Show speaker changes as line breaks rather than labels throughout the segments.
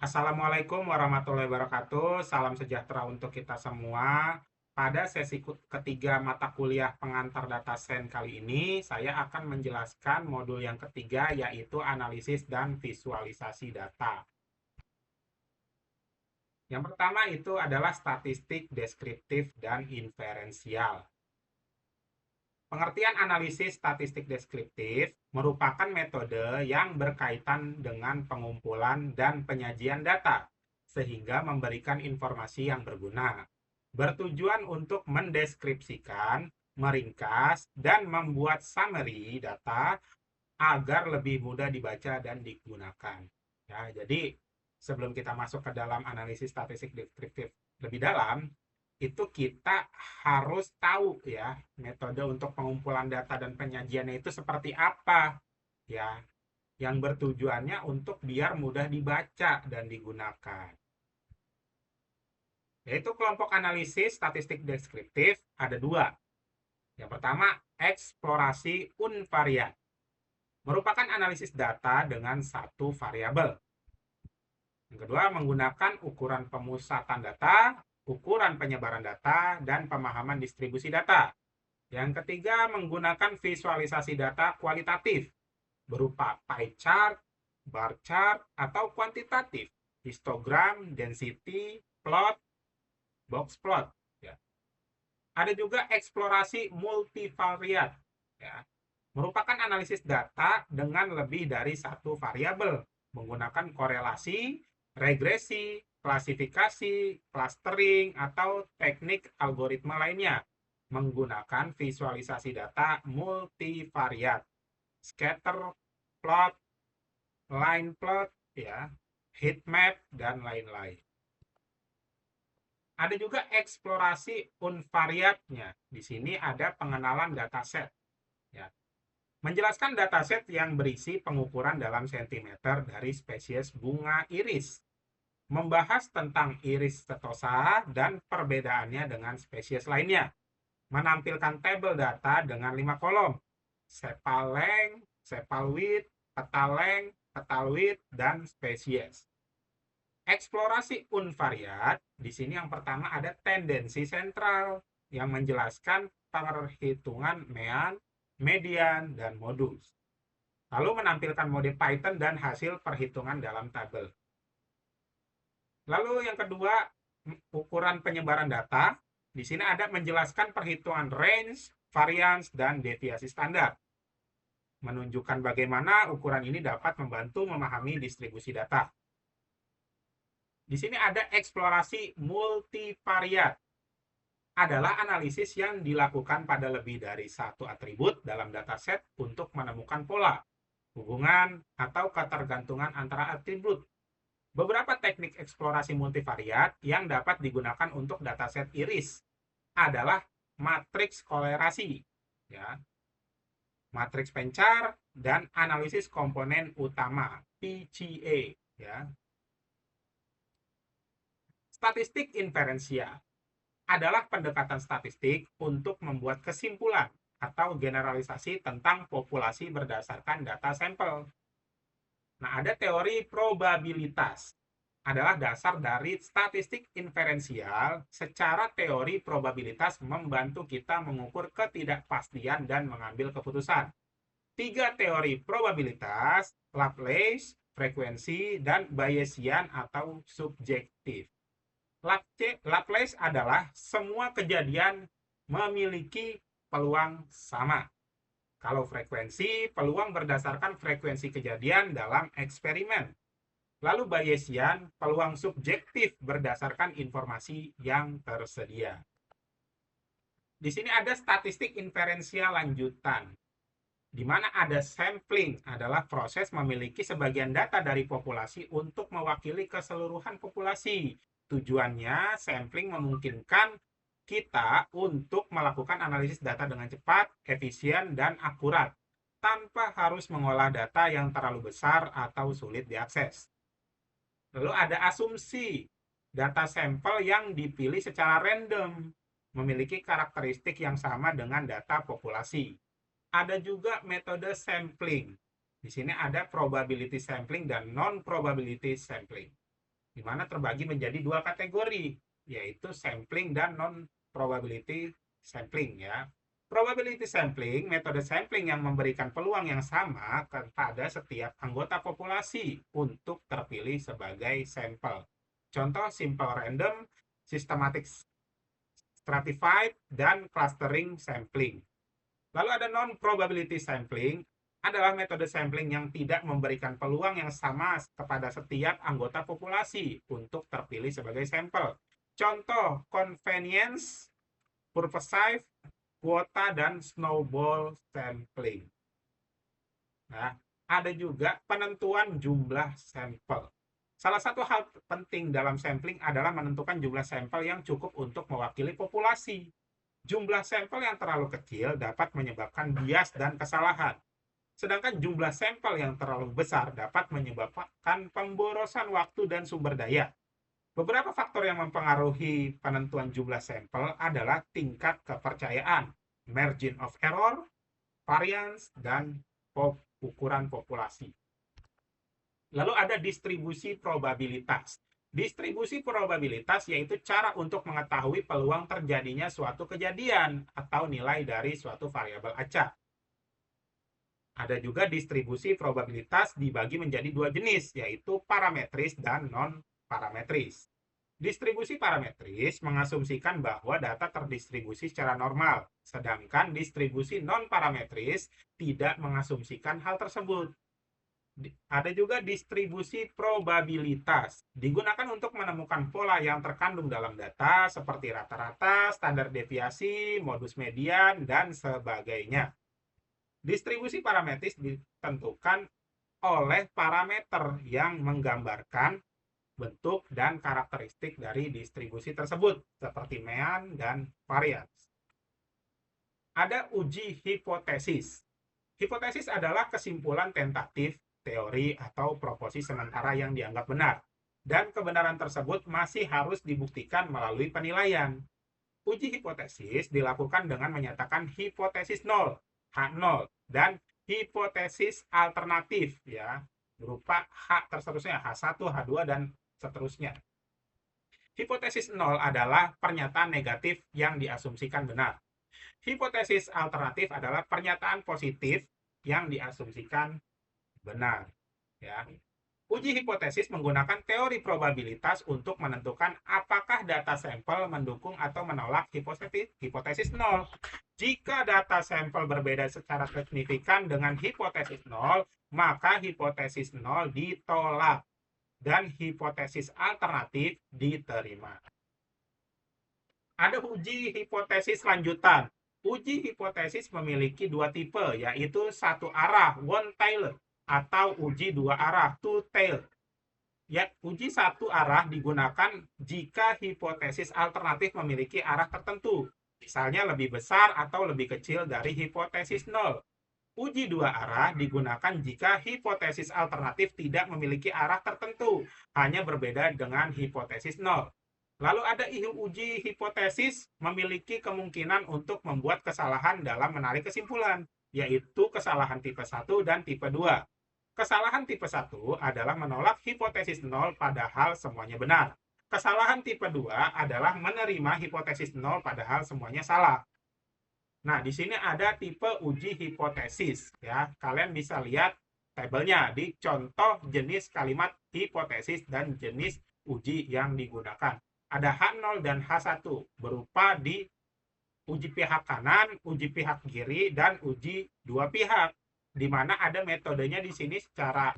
Assalamualaikum warahmatullahi wabarakatuh. Salam sejahtera untuk kita semua. Pada sesi ketiga mata kuliah pengantar data sains kali ini, saya akan menjelaskan modul yang ketiga, yaitu analisis dan visualisasi data. Yang pertama itu adalah statistik deskriptif dan inferensial. Pengertian analisis statistik deskriptif merupakan metode yang berkaitan dengan pengumpulan dan penyajian data, sehingga memberikan informasi yang berguna. Bertujuan untuk mendeskripsikan, meringkas, dan membuat summary data agar lebih mudah dibaca dan digunakan. Ya, jadi sebelum kita masuk ke dalam analisis statistik deskriptif lebih dalam, itu kita harus tahu ya metode untuk pengumpulan data dan penyajiannya itu seperti apa ya, yang bertujuannya untuk biar mudah dibaca dan digunakan. Yaitu kelompok analisis statistik deskriptif ada dua. Yang pertama, eksplorasi unvariat. Merupakan analisis data dengan satu variabel. Yang kedua, menggunakan ukuran pemusatan data, ukuran penyebaran data, dan pemahaman distribusi data. Yang ketiga, menggunakan visualisasi data kualitatif berupa pie chart, bar chart, atau kuantitatif, histogram, density, plot, box plot. Ya. Ada juga eksplorasi multivariat, ya, merupakan analisis data dengan lebih dari satu variabel, menggunakan korelasi, regresi, klasifikasi, clustering, atau teknik algoritma lainnya, menggunakan visualisasi data multivariat, scatter plot, line plot, ya, heat map, dan lain-lain. Ada juga eksplorasi unvariatnya. Di sini ada pengenalan dataset. Ya. Menjelaskan dataset yang berisi pengukuran dalam sentimeter dari spesies bunga iris. Membahas tentang iris setosa dan perbedaannya dengan spesies lainnya. Menampilkan tabel data dengan 5 kolom. Sepal length, sepal width, petal length, petal width, dan spesies. Eksplorasi unvariat, di sini yang pertama ada tendensi sentral yang menjelaskan perhitungan mean, median, dan modus. Lalu menampilkan mode Python dan hasil perhitungan dalam tabel. Lalu yang kedua, ukuran penyebaran data. Di sini ada menjelaskan perhitungan range, variance, dan deviasi standar. Menunjukkan bagaimana ukuran ini dapat membantu memahami distribusi data. Di sini ada eksplorasi multivariat. Adalah analisis yang dilakukan pada lebih dari satu atribut dalam dataset untuk menemukan pola, hubungan, atau ketergantungan antara atribut. Beberapa teknik eksplorasi multivariat yang dapat digunakan untuk dataset iris adalah matriks kolerasi, ya, matriks pencar, dan analisis komponen utama PCA. Ya. Statistik inferensial adalah pendekatan statistik untuk membuat kesimpulan atau generalisasi tentang populasi berdasarkan data sampel. Nah, ada teori probabilitas. Adalah dasar dari statistik inferensial. Secara teori probabilitas membantu kita mengukur ketidakpastian dan mengambil keputusan. 3 teori probabilitas, Laplace, frekuensi, dan Bayesian atau subjektif. Laplace adalah semua kejadian memiliki peluang sama. Kalau frekuensi, peluang berdasarkan frekuensi kejadian dalam eksperimen. Lalu Bayesian, peluang subjektif berdasarkan informasi yang tersedia. Di sini ada statistik inferensial lanjutan, di mana ada sampling adalah proses memiliki sebagian data dari populasi untuk mewakili keseluruhan populasi. Tujuannya, sampling memungkinkan kita untuk melakukan analisis data dengan cepat, efisien, dan akurat, tanpa harus mengolah data yang terlalu besar atau sulit diakses. Lalu ada asumsi, data sampel yang dipilih secara random, memiliki karakteristik yang sama dengan data populasi. Ada juga metode sampling. Di sini ada probability sampling dan non-probability sampling. di mana terbagi menjadi dua kategori, yaitu sampling dan non-probability sampling ya. Probability sampling, metode sampling yang memberikan peluang yang sama kepada setiap anggota populasi untuk terpilih sebagai sampel. Contoh simple random, systematic stratified, dan clustering sampling. Lalu ada non-probability sampling, adalah metode sampling yang tidak memberikan peluang yang sama kepada setiap anggota populasi untuk terpilih sebagai sampel. Contoh, convenience, purposive, kuota, dan snowball sampling. Nah, ada juga penentuan jumlah sampel. Salah satu hal penting dalam sampling adalah menentukan jumlah sampel yang cukup untuk mewakili populasi. Jumlah sampel yang terlalu kecil dapat menyebabkan bias dan kesalahan. Sedangkan jumlah sampel yang terlalu besar dapat menyebabkan pemborosan waktu dan sumber daya. Beberapa faktor yang mempengaruhi penentuan jumlah sampel adalah tingkat kepercayaan, margin of error, variance, dan ukuran populasi. Lalu ada distribusi probabilitas. Distribusi probabilitas yaitu cara untuk mengetahui peluang terjadinya suatu kejadian atau nilai dari suatu variabel acak. Ada juga distribusi probabilitas dibagi menjadi dua jenis, yaitu parametris dan non-parametris. Distribusi parametris mengasumsikan bahwa data terdistribusi secara normal, sedangkan distribusi non-parametris tidak mengasumsikan hal tersebut. Ada juga distribusi probabilitas, digunakan untuk menemukan pola yang terkandung dalam data seperti rata-rata, standar deviasi, modus median, dan sebagainya. Distribusi parametris ditentukan oleh parameter yang menggambarkan bentuk dan karakteristik dari distribusi tersebut, seperti mean dan variance. Ada uji hipotesis. Hipotesis adalah kesimpulan tentatif, teori, atau proposi sementara yang dianggap benar, dan kebenaran tersebut masih harus dibuktikan melalui penilaian. Uji hipotesis dilakukan dengan menyatakan hipotesis 0, H0, dan hipotesis alternatif ya, berupa H terseterusnya, H1, H2, dan seterusnya. Hipotesis 0 adalah pernyataan negatif yang diasumsikan benar. Hipotesis alternatif adalah pernyataan positif yang diasumsikan benar. Ya. Uji hipotesis menggunakan teori probabilitas untuk menentukan apakah data sampel mendukung atau menolak hipotesis 0. Jika data sampel berbeda secara signifikan dengan hipotesis 0, maka hipotesis 0 ditolak dan hipotesis alternatif diterima. Ada uji hipotesis lanjutan. Uji hipotesis memiliki dua tipe, yaitu satu arah, one-tailed, atau uji dua arah, two-tailed. Ya, uji satu arah digunakan jika hipotesis alternatif memiliki arah tertentu, misalnya lebih besar atau lebih kecil dari hipotesis 0. Uji dua arah digunakan jika hipotesis alternatif tidak memiliki arah tertentu, hanya berbeda dengan hipotesis 0. Lalu ada uji hipotesis memiliki kemungkinan untuk membuat kesalahan dalam menarik kesimpulan, yaitu kesalahan tipe 1 dan tipe 2. Kesalahan tipe 1 adalah menolak hipotesis 0 padahal semuanya benar. Kesalahan tipe 2 adalah menerima hipotesis 0 padahal semuanya salah. Nah, di sini ada tipe uji hipotesis ya. Kalian bisa lihat tabelnya di contoh jenis kalimat hipotesis dan jenis uji yang digunakan. Ada H0 dan H1 berupa di uji pihak kanan, uji pihak kiri, dan uji dua pihak. Di mana ada metodenya di sini secara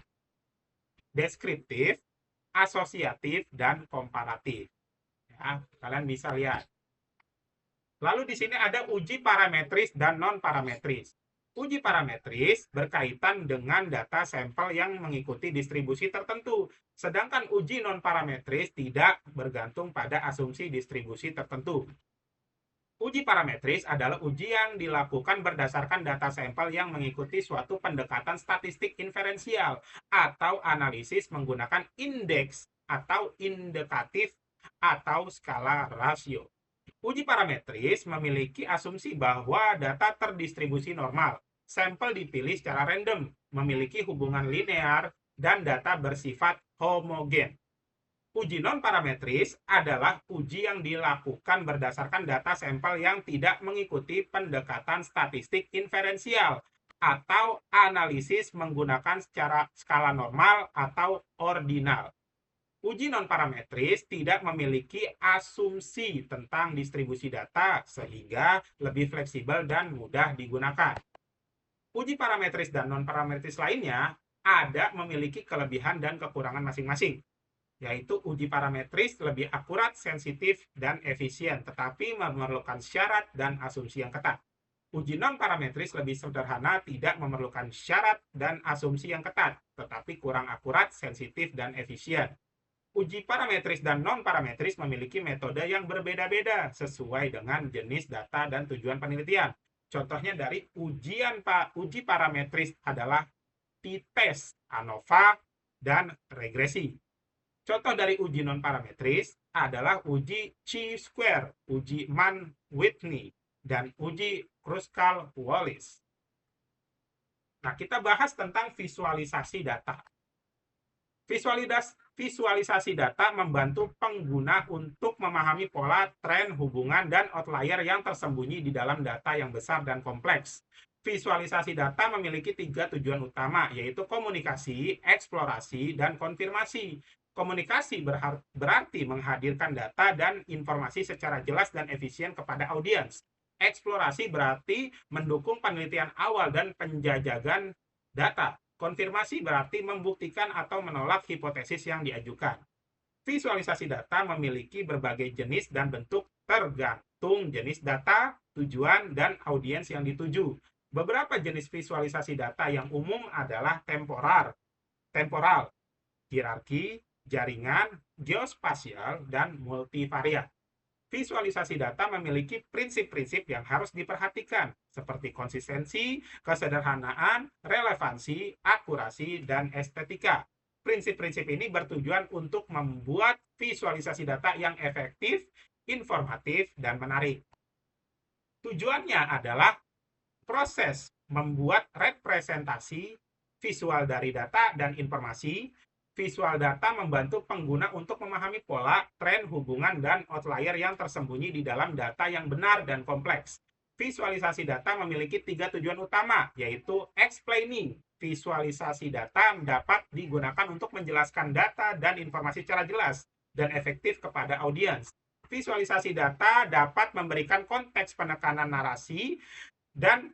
deskriptif, asosiatif, dan komparatif. Ya, kalian bisa lihat. Lalu di sini ada uji parametris dan non-parametris. Uji parametris berkaitan dengan data sampel yang mengikuti distribusi tertentu, sedangkan uji non-parametris tidak bergantung pada asumsi distribusi tertentu. Uji parametris adalah uji yang dilakukan berdasarkan data sampel yang mengikuti suatu pendekatan statistik inferensial atau analisis menggunakan indeks atau indikatif atau skala rasio. Uji parametris memiliki asumsi bahwa data terdistribusi normal, sampel dipilih secara random, memiliki hubungan linear, dan data bersifat homogen. Uji non-parametris adalah uji yang dilakukan berdasarkan data sampel yang tidak mengikuti pendekatan statistik inferensial atau analisis menggunakan secara skala normal atau ordinal. Uji non-parametris tidak memiliki asumsi tentang distribusi data sehingga lebih fleksibel dan mudah digunakan. Uji parametris dan non-parametris lainnya memiliki kelebihan dan kekurangan masing-masing, yaitu uji parametris lebih akurat, sensitif, dan efisien, tetapi memerlukan syarat dan asumsi yang ketat. Uji non-parametris lebih sederhana, tidak memerlukan syarat dan asumsi yang ketat, tetapi kurang akurat, sensitif, dan efisien. Uji parametris dan non-parametris memiliki metode yang berbeda-beda sesuai dengan jenis data dan tujuan penelitian. Contohnya dari uji parametris adalah t-test, ANOVA, dan regresi. Contoh dari uji non-parametris adalah uji chi-square, uji Mann-Whitney, dan uji Kruskal-Wallis. Nah, kita bahas tentang visualisasi data. Visualisasi data membantu pengguna untuk memahami pola, tren, hubungan, dan outlier yang tersembunyi di dalam data yang besar dan kompleks. Visualisasi data memiliki 3 tujuan utama, yaitu komunikasi, eksplorasi, dan konfirmasi. Komunikasi berarti menghadirkan data dan informasi secara jelas dan efisien kepada audiens. Eksplorasi berarti mendukung penelitian awal dan penjajakan data. Konfirmasi berarti membuktikan atau menolak hipotesis yang diajukan. Visualisasi data memiliki berbagai jenis dan bentuk tergantung jenis data, tujuan, dan audiens yang dituju. Beberapa jenis visualisasi data yang umum adalah temporal, hierarki, jaringan, geospasial, dan multivariat. Visualisasi data memiliki prinsip-prinsip yang harus diperhatikan, seperti konsistensi, kesederhanaan, relevansi, akurasi, dan estetika. Prinsip-prinsip ini bertujuan untuk membuat visualisasi data yang efektif, informatif, dan menarik. Tujuannya adalah proses membuat representasi visual dari data dan informasi. Visual data membantu pengguna untuk memahami pola, tren, hubungan, dan outlier yang tersembunyi di dalam data yang benar dan kompleks. Visualisasi data memiliki 3 tujuan utama, yaitu explaining. Visualisasi data dapat digunakan untuk menjelaskan data dan informasi secara jelas dan efektif kepada audiens. Visualisasi data dapat memberikan konteks penekanan narasi dan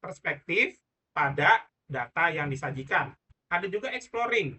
perspektif pada data yang disajikan. Ada juga exploring.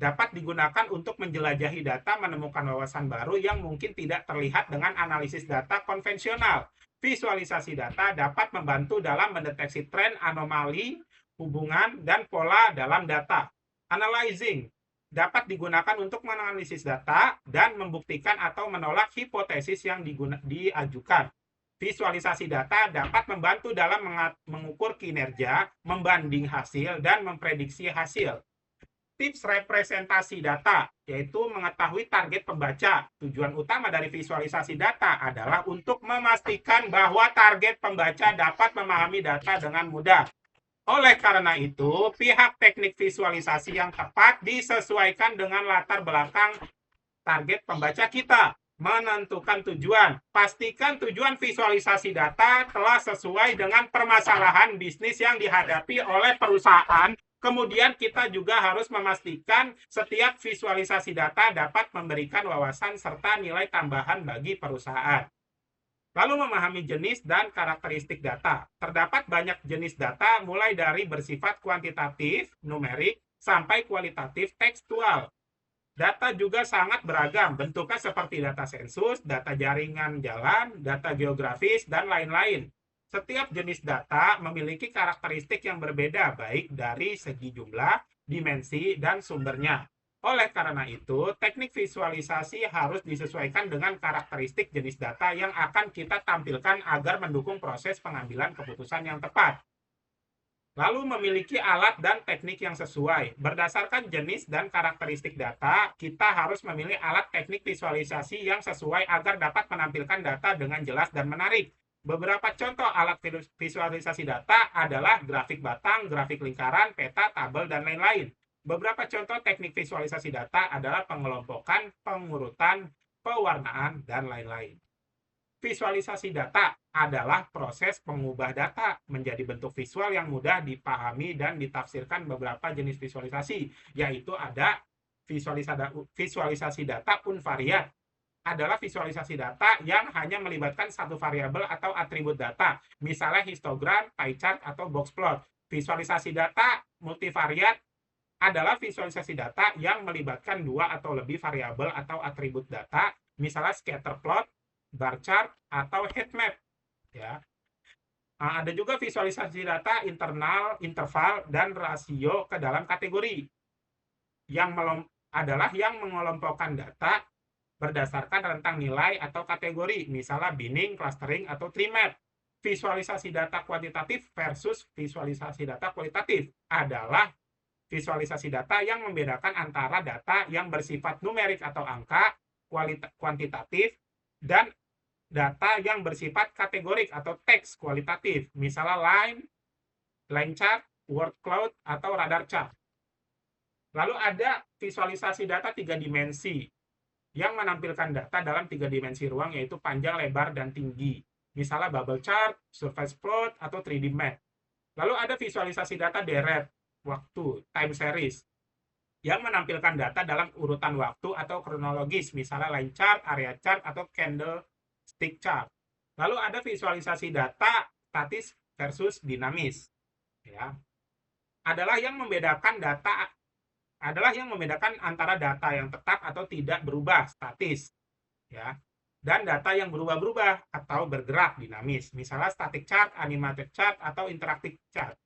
Dapat digunakan untuk menjelajahi data, menemukan wawasan baru yang mungkin tidak terlihat dengan analisis data konvensional. Visualisasi data dapat membantu dalam mendeteksi tren, anomali, hubungan, dan pola dalam data. Analyzing dapat digunakan untuk menganalisis data dan membuktikan atau menolak hipotesis yang diajukan. Visualisasi data dapat membantu dalam mengukur kinerja, membanding hasil, dan memprediksi hasil. Tips representasi data, yaitu mengetahui target pembaca. Tujuan utama dari visualisasi data adalah untuk memastikan bahwa target pembaca dapat memahami data dengan mudah. Oleh karena itu, pihak teknik visualisasi yang tepat disesuaikan dengan latar belakang target pembaca kita. Menentukan tujuan. Pastikan tujuan visualisasi data telah sesuai dengan permasalahan bisnis yang dihadapi oleh perusahaan. Kemudian kita juga harus memastikan setiap visualisasi data dapat memberikan wawasan serta nilai tambahan bagi perusahaan. Lalu memahami jenis dan karakteristik data. Terdapat banyak jenis data mulai dari bersifat kuantitatif, numerik, sampai kualitatif tekstual. Data juga sangat beragam, bentuknya seperti data sensus, data jaringan jalan, data geografis, dan lain-lain. Setiap jenis data memiliki karakteristik yang berbeda, baik dari segi jumlah, dimensi, dan sumbernya. Oleh karena itu, teknik visualisasi harus disesuaikan dengan karakteristik jenis data yang akan kita tampilkan agar mendukung proses pengambilan keputusan yang tepat. Lalu memiliki alat dan teknik yang sesuai. Berdasarkan jenis dan karakteristik data, kita harus memilih alat teknik visualisasi yang sesuai agar dapat menampilkan data dengan jelas dan menarik. Beberapa contoh alat visualisasi data adalah grafik batang, grafik lingkaran, peta, tabel, dan lain-lain. Beberapa contoh teknik visualisasi data adalah pengelompokan, pengurutan, pewarnaan, dan lain-lain. Visualisasi data adalah proses mengubah data menjadi bentuk visual yang mudah dipahami dan ditafsirkan. Beberapa jenis visualisasi, yaitu ada visualisasi data unvariat, adalah visualisasi data yang hanya melibatkan satu variabel atau atribut data, misalnya histogram, pie chart, atau box plot. Visualisasi data multivariat adalah visualisasi data yang melibatkan dua atau lebih variabel atau atribut data, misalnya scatter plot, bar chart, atau heat map. Ya. Ada juga visualisasi data internal, interval, dan rasio ke dalam kategori, yang adalah yang mengelompokkan data berdasarkan rentang nilai atau kategori, misalnya binning, clustering, atau tree map. Visualisasi data kuantitatif versus visualisasi data kualitatif adalah visualisasi data yang membedakan antara data yang bersifat numerik atau angka, kuantitatif, dan data yang bersifat kategorik atau teks kualitatif, misalnya line chart, word cloud, atau radar chart. Lalu ada visualisasi data tiga dimensi, yang menampilkan data dalam tiga dimensi ruang, yaitu panjang, lebar, dan tinggi. Misalnya bubble chart, surface plot, atau 3D map. Lalu ada visualisasi data deret, waktu, time series, yang menampilkan data dalam urutan waktu atau kronologis, misalnya line chart, area chart, atau candlestick chart. Lalu ada visualisasi data statis versus dinamis. Ya. Adalah yang membedakan antara data yang tetap atau tidak berubah, statis, ya, dan data yang berubah-berubah atau bergerak, dinamis, misalnya static chart, animated chart, atau interactive chart.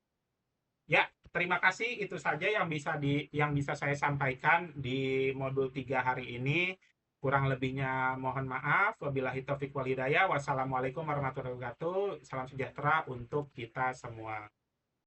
Ya, terima kasih, itu saja yang bisa saya sampaikan di modul 3 hari ini. Kurang lebihnya mohon maaf. Wabillahi taufiq wal hidayah. Wassalamualaikum warahmatullahi wabarakatuh. Salam sejahtera untuk kita semua.